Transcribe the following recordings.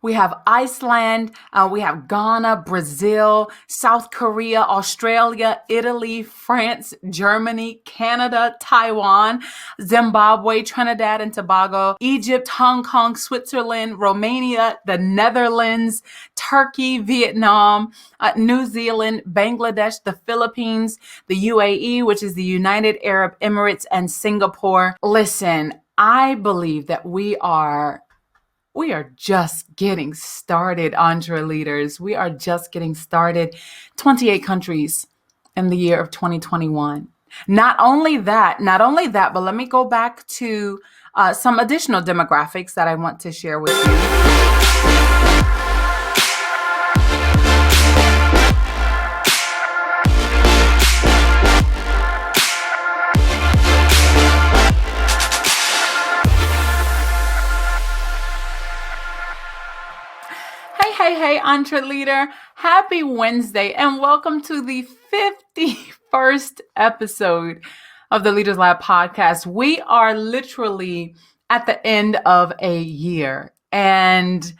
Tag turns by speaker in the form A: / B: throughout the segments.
A: We have Iceland, we have Ghana, Brazil, South Korea, Australia, Italy, France, Germany, Canada, Taiwan, Zimbabwe, Trinidad and Tobago, Egypt, Hong Kong, Switzerland, Romania, the Netherlands, Turkey, Vietnam, New Zealand, Bangladesh, the Philippines, the UAE, which is the United Arab Emirates, and Singapore. Listen, I believe that we are just getting started, Entreleaders. We are just getting started. 28 countries in the year of 2021. Not only that, but let me go back to some additional demographics that I want to share with you. Hey, Entreleader, happy Wednesday and welcome to the 51st episode of the Leaders Lab podcast. We are literally at the end of a year and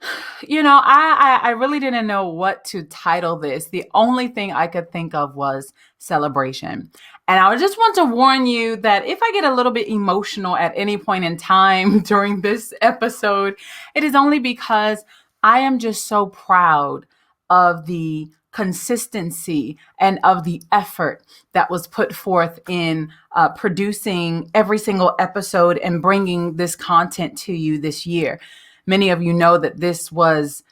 A: I really didn't know what to title this. The only thing I could think of was celebration. And I just want to warn you that if I get a little bit emotional at any point in time during this episode, it is only because I am just so proud of the consistency and of the effort that was put forth in producing every single episode and bringing this content to you this year. Many of you know that this was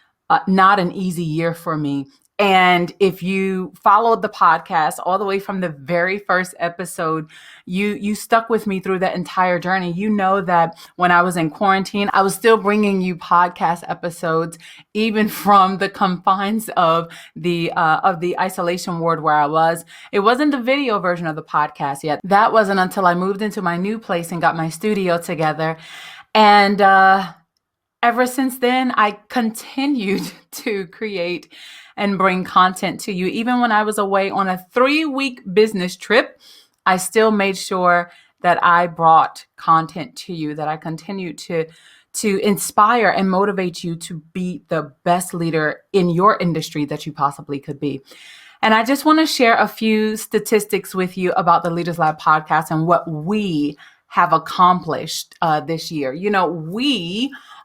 A: not an easy year for me. And if you followed the podcast all the way from the very first episode, you stuck with me through that entire journey. You know that when I was in quarantine, I was still bringing you podcast episodes, even from the confines of the isolation ward where I was. It wasn't the video version of the podcast yet. That wasn't until I moved into my new place and got my studio together. And ever since then, I continued to create and bring content to you. Even when I was away on a 3-week business trip, I still made sure that I brought content to you, that I continued to inspire and motivate you to be the best leader in your industry that you possibly could be. And I just want to share a few statistics with you about the Leaders Lab podcast and what we have accomplished this year.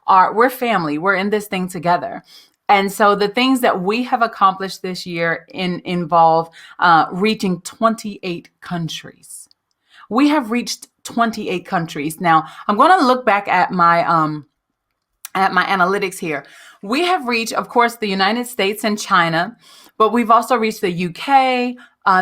A: We're family. We're in this thing together. And so the things that we have accomplished this year involve reaching 28 countries. We have reached 28 countries. Now, I'm going to look back at my analytics here. We have reached, of course, the United States and China, but we've also reached the UK.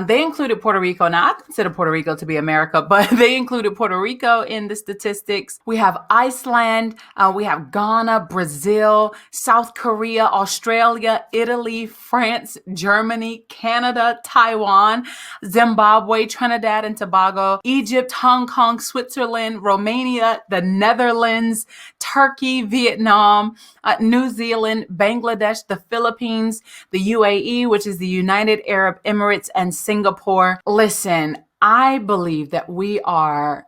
A: They included Puerto Rico. Now, I consider Puerto Rico to be America, but they included Puerto Rico in the statistics. We have Iceland, we have Ghana, Brazil, South Korea, Australia, Italy, France, Germany, Canada, Taiwan, Zimbabwe, Trinidad and Tobago, Egypt, Hong Kong, Switzerland, Romania, the Netherlands, Turkey, Vietnam, New Zealand, Bangladesh, the Philippines, the UAE, which is the United Arab Emirates, and Singapore. Listen, I believe that we are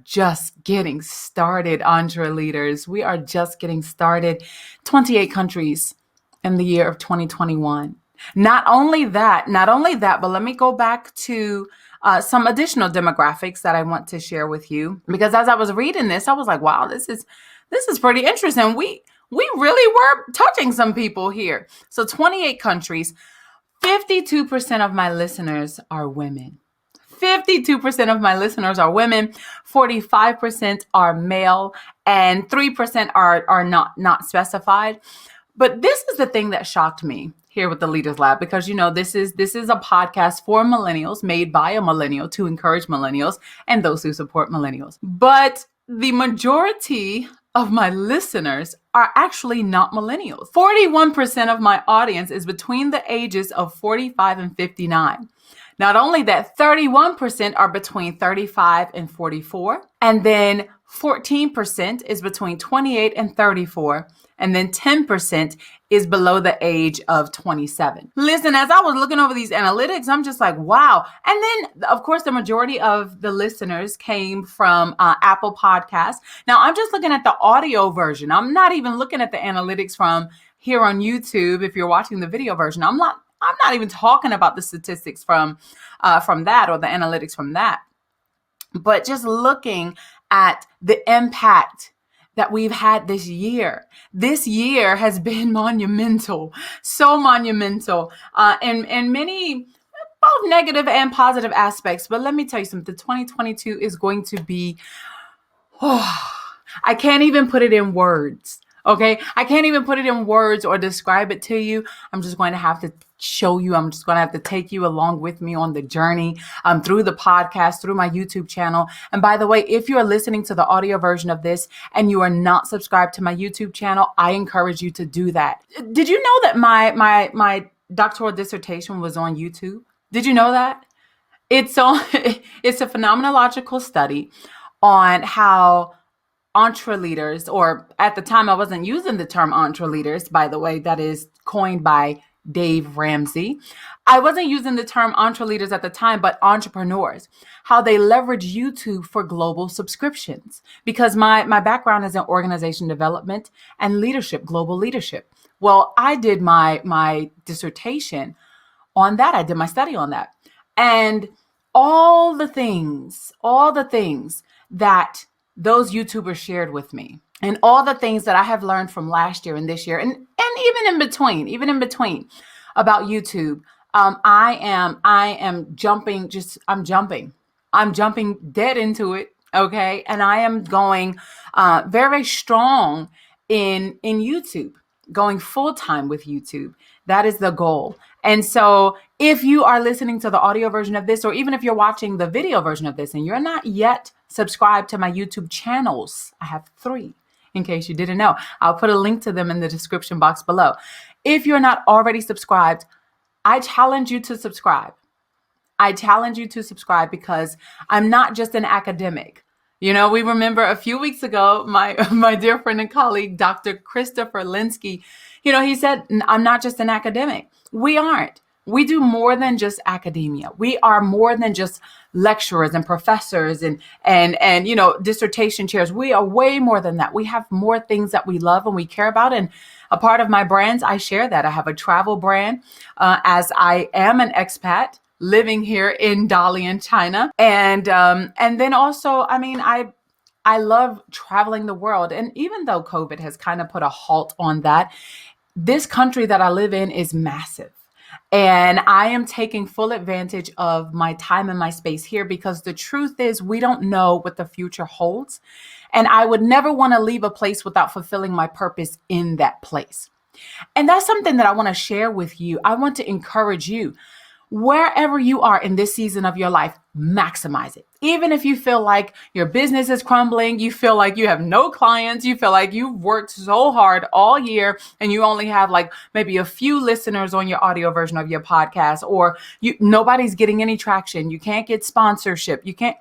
A: just getting started, Entreleaders. We are just getting started. 28 countries in the year of 2021. Not only that, but let me go back to some additional demographics that I want to share with you. Because as I was reading this, I was like, wow, this is pretty interesting. We really were touching some people here. So 28 countries. 52% of my listeners are women. 52% of my listeners are women, 45% are male, and 3% are not specified. But this is the thing that shocked me here with the Leaders Lab, because this is a podcast for millennials, made by a millennial to encourage millennials and those who support millennials. But the majority of my listeners are actually not millennials. 41% of my audience is between the ages of 45 and 59. Not only that, 31% are between 35 and 44. And then 14% is between 28 and 34. And then 10% is below the age of 27. Listen, as I was looking over these analytics, I'm just like, wow. And then, of course, the majority of the listeners came from Apple Podcasts. Now, I'm just looking at the audio version. I'm not even looking at the analytics from here on YouTube. If you're watching the video version, I'm not even talking about the statistics from that or the analytics from that. But just looking at the impact that we've had this year. This year has been monumental, so monumental, in many, both negative and positive aspects. But let me tell you something, 2022 is going to be, I can't even put it in words. Okay. I can't even put it in words or describe it to you. I'm just going to have to show you. I'm just going to have to take you along with me on the journey through the podcast, through my YouTube channel. And by the way, if you are listening to the audio version of this and you are not subscribed to my YouTube channel, I encourage you to do that. Did you know that my doctoral dissertation was on YouTube? Did you know that? It's a phenomenological study on how entreleaders, or at the time I wasn't using the term entreleaders, by the way, that is coined by Dave Ramsey. I wasn't using the term entreleaders at the time, but entrepreneurs, how they leverage YouTube for global subscriptions. Because my background is in organization development and leadership, global leadership. Well, I did my dissertation on that. I did my study on that. And all the things that those YouTubers shared with me, and all the things that I have learned from last year and this year, and even in between about YouTube, I am jumping dead into it. Okay. And I am going very, very strong in YouTube, going full time with YouTube. That is the goal. And so if you are listening to the audio version of this, or even if you're watching the video version of this and you're not yet subscribed to my YouTube channels, I have 3, in case you didn't know. I'll put a link to them in the description box below. If you're not already subscribed, I challenge you to subscribe. Because I'm not just an academic. You know, we remember a few weeks ago, my dear friend and colleague, Dr. Christopher Linsky, you know, he said, I'm not just an academic. We aren't. We do more than just academia. We are more than just lecturers and professors and you know, dissertation chairs. We are way more than that. We have more things that we love and we care about. And a part of my brands, I share that. I have a travel brand, as I am an expat living here in Dalian, China. And then also, I mean, I love traveling the world. And even though COVID has kind of put a halt on that, this country that I live in is massive. And I am taking full advantage of my time and my space here, because the truth is we don't know what the future holds. And I would never want to leave a place without fulfilling my purpose in that place. And that's something that I want to share with you. I want to encourage you. Wherever you are in this season of your life, maximize it. Even if you feel like your business is crumbling, you feel like you have no clients, you feel like you've worked so hard all year and you only have like maybe a few listeners on your audio version of your podcast, or nobody's getting any traction. You can't get sponsorship. You can't.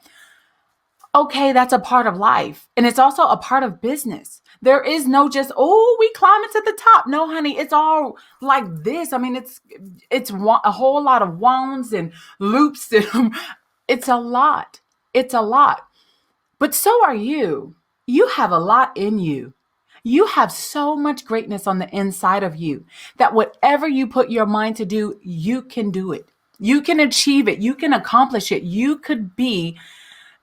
A: Okay, that's a part of life. And it's also a part of business. There is no just, we climbing to the top. No, honey, it's all like this. I mean, it's a whole lot of wounds and loops. And it's a lot. It's a lot. But so are you. You have a lot in you. You have so much greatness on the inside of you that whatever you put your mind to do, you can do it. You can achieve it. You can accomplish it. You could be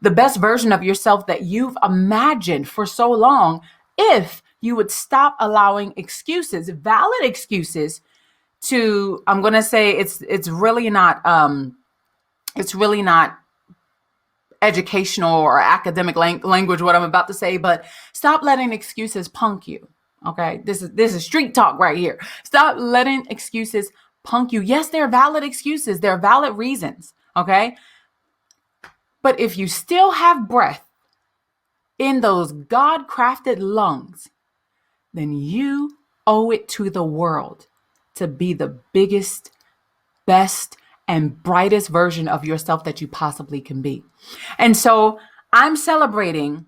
A: the best version of yourself that you've imagined for so long, if you would stop allowing excuses, valid excuses, to, I'm going to say it's really not educational or academic language, what I'm about to say, but stop letting excuses punk you. Okay. This is street talk right here. Stop letting excuses punk you. Yes, they're valid excuses. They're valid reasons. Okay. But if you still have breath in those God-crafted lungs, then you owe it to the world to be the biggest, best, and brightest version of yourself that you possibly can be. And so I'm celebrating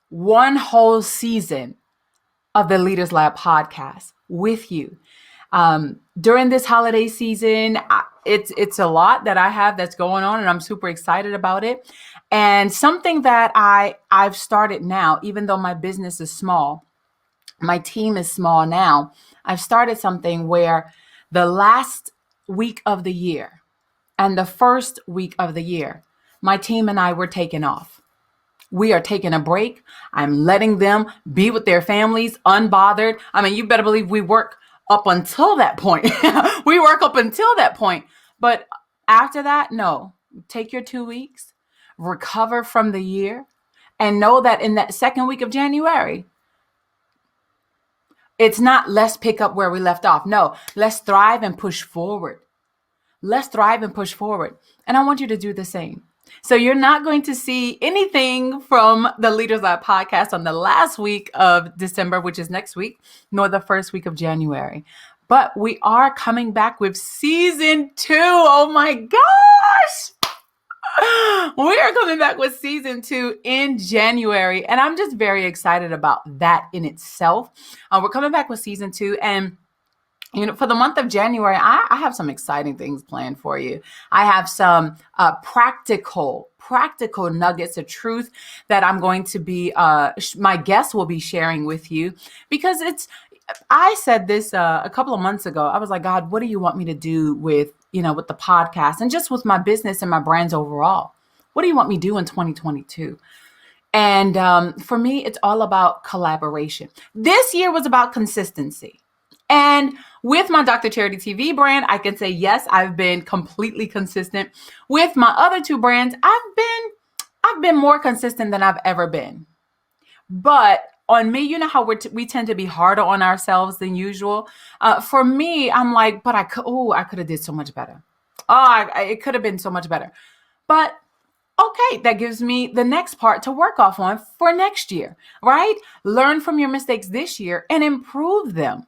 A: one whole season of the Leaders Lab podcast with you. During this holiday season, it's a lot that I have that's going on, and I'm super excited about it. And something that I've started now, even though my business is small, my team is small now, I've started something where the last week of the year and the first week of the year, my team and I were taking off. We are taking a break. I'm letting them be with their families unbothered. I mean, you better believe we work up until that point. We work up until that point. But after that, no, take your 2 weeks, recover from the year, and know that in that second week of January, it's not let's pick up where we left off. No, let's thrive and push forward. Let's thrive and push forward. And I want you to do the same. So you're not going to see anything from the Leaders Lab podcast on the last week of December, which is next week, nor the first week of January. But we are coming back with season 2. Oh my gosh. We are coming back with season 2 in January. And I'm just very excited about that in itself. We're coming back with season 2. And for the month of January, I have some exciting things planned for you. I have some practical nuggets of truth that I'm going to be, my guests will be sharing with you, because I said this a couple of months ago. I was like, God, what do you want me to do with the podcast and just with my business and my brands overall? What do you want me to do in 2022? And for me, it's all about collaboration. This year was about consistency. And with my DrCharityTV brand, I can say, yes, I've been completely consistent. With my other 2 brands, I've been more consistent than I've ever been. But on me, you know how we tend to be harder on ourselves than usual. For me, I'm like, but I could have did so much better. It could have been so much better. But okay, that gives me the next part to work off on for next year, right? Learn from your mistakes this year and improve them.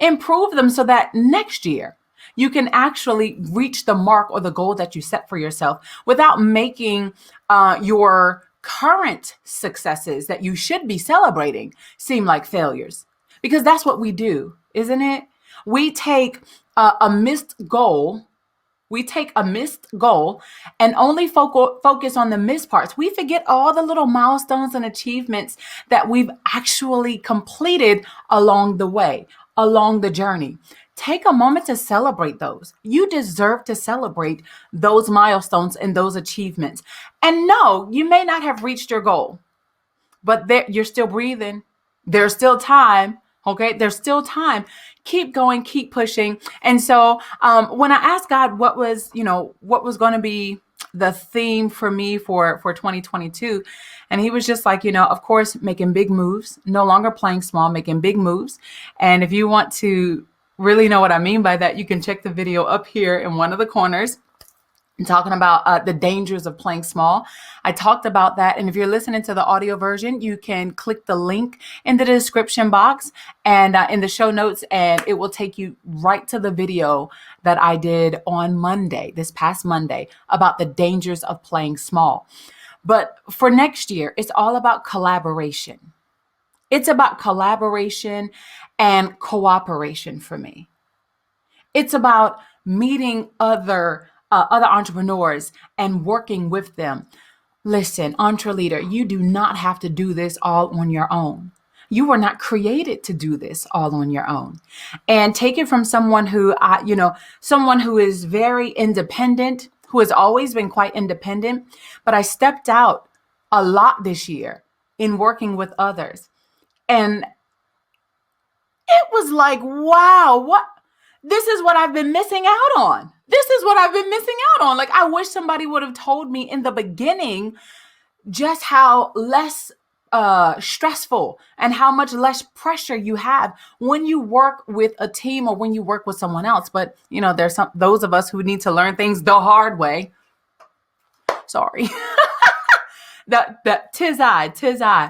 A: Improve them so that next year you can actually reach the mark or the goal that you set for yourself without making your current successes that you should be celebrating seem like failures. Because that's what we do, isn't it? We take a missed goal. We take a missed goal and only focus on the missed parts. We forget all the little milestones and achievements that we've actually completed along the way, along the journey. Take a moment to celebrate those. You deserve to celebrate those milestones and those achievements. And no, you may not have reached your goal, but you're still breathing. There's still time. Okay, there's still time. Keep going, keep pushing. And so when I asked God what was going to be the theme for me for 2022, and he was just like, of course, making big moves, no longer playing small, making big moves. And if you want to really know what I mean by that, you can check the video up here in one of the corners. I'm talking about the dangers of playing small. I talked about that. And if you're listening to the audio version, you can click the link in the description box and in the show notes, and it will take you right to the video that I did on Monday, this past Monday, about the dangers of playing small. But for next year, it's all about collaboration. It's about collaboration and cooperation for me. It's about meeting other entrepreneurs and working with them. Listen, Entreleader, you do not have to do this all on your own. You were not created to do this all on your own. And take it from someone who is very independent, who has always been quite independent, but I stepped out a lot this year in working with others. And it was like, wow, this is what I've been missing out on. This is what I've been missing out on. Like, I wish somebody would have told me in the beginning just how less stressful and how much less pressure you have when you work with a team or when you work with someone else. But, there's those of us who need to learn things the hard way. Sorry. That tis I.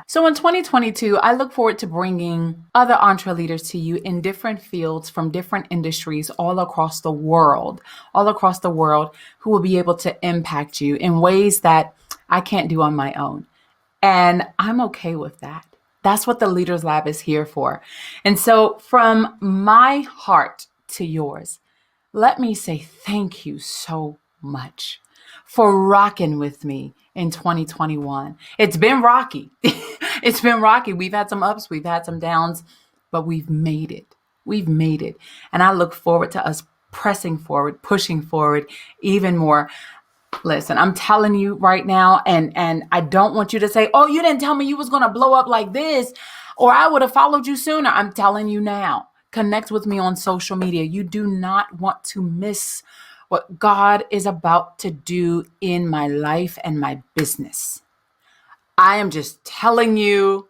A: So in 2022, I look forward to bringing other entre leaders to you in different fields from different industries all across the world, who will be able to impact you in ways that I can't do on my own. And I'm okay with that. That's what the Leaders Lab is here for. And so from my heart to yours, let me say thank you so much for rocking with me in 2021. It's been rocky. It's been rocky. We've had some ups, we've had some downs, but we've made it. We've made it. And I look forward to us pressing forward, pushing forward even more. Listen, I'm telling you right now, and I don't want you to say, oh, you didn't tell me you was going to blow up like this, or I would have followed you sooner. I'm telling you now. Connect with me on social media. You do not want to miss what God is about to do in my life and my business. I am just telling you,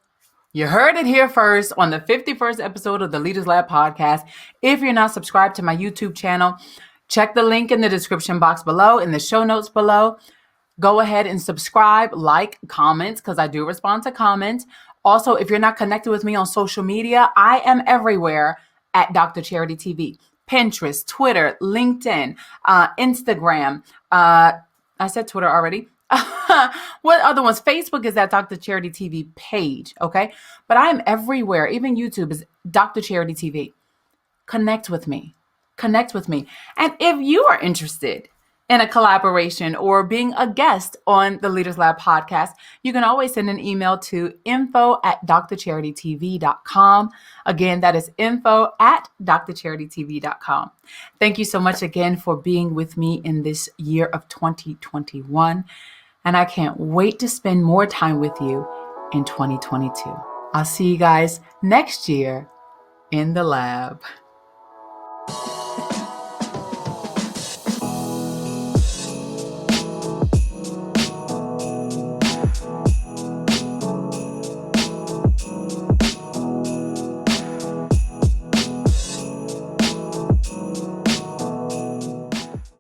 A: you heard it here first on the 51st episode of the Leaders Lab podcast. If you're not subscribed to my YouTube channel, check the link in the description box below, in the show notes below. Go ahead and subscribe, like, comments, because I do respond to comments. Also, if you're not connected with me on social media, I am everywhere at DrCharityTV. Pinterest, Twitter, LinkedIn, Instagram. I said Twitter already. What other ones? Facebook is at DrCharityTV page, okay? But I am everywhere. Even YouTube is DrCharityTV. Connect with me. And if you are interested in a collaboration or being a guest on the Leaders Lab podcast, you can always send an email to info@DrCharityTV.com. Again, that is info@DrCharityTV.com. Thank you so much again for being with me in this year of 2021. And I can't wait to spend more time with you in 2022. I'll see you guys next year in the lab.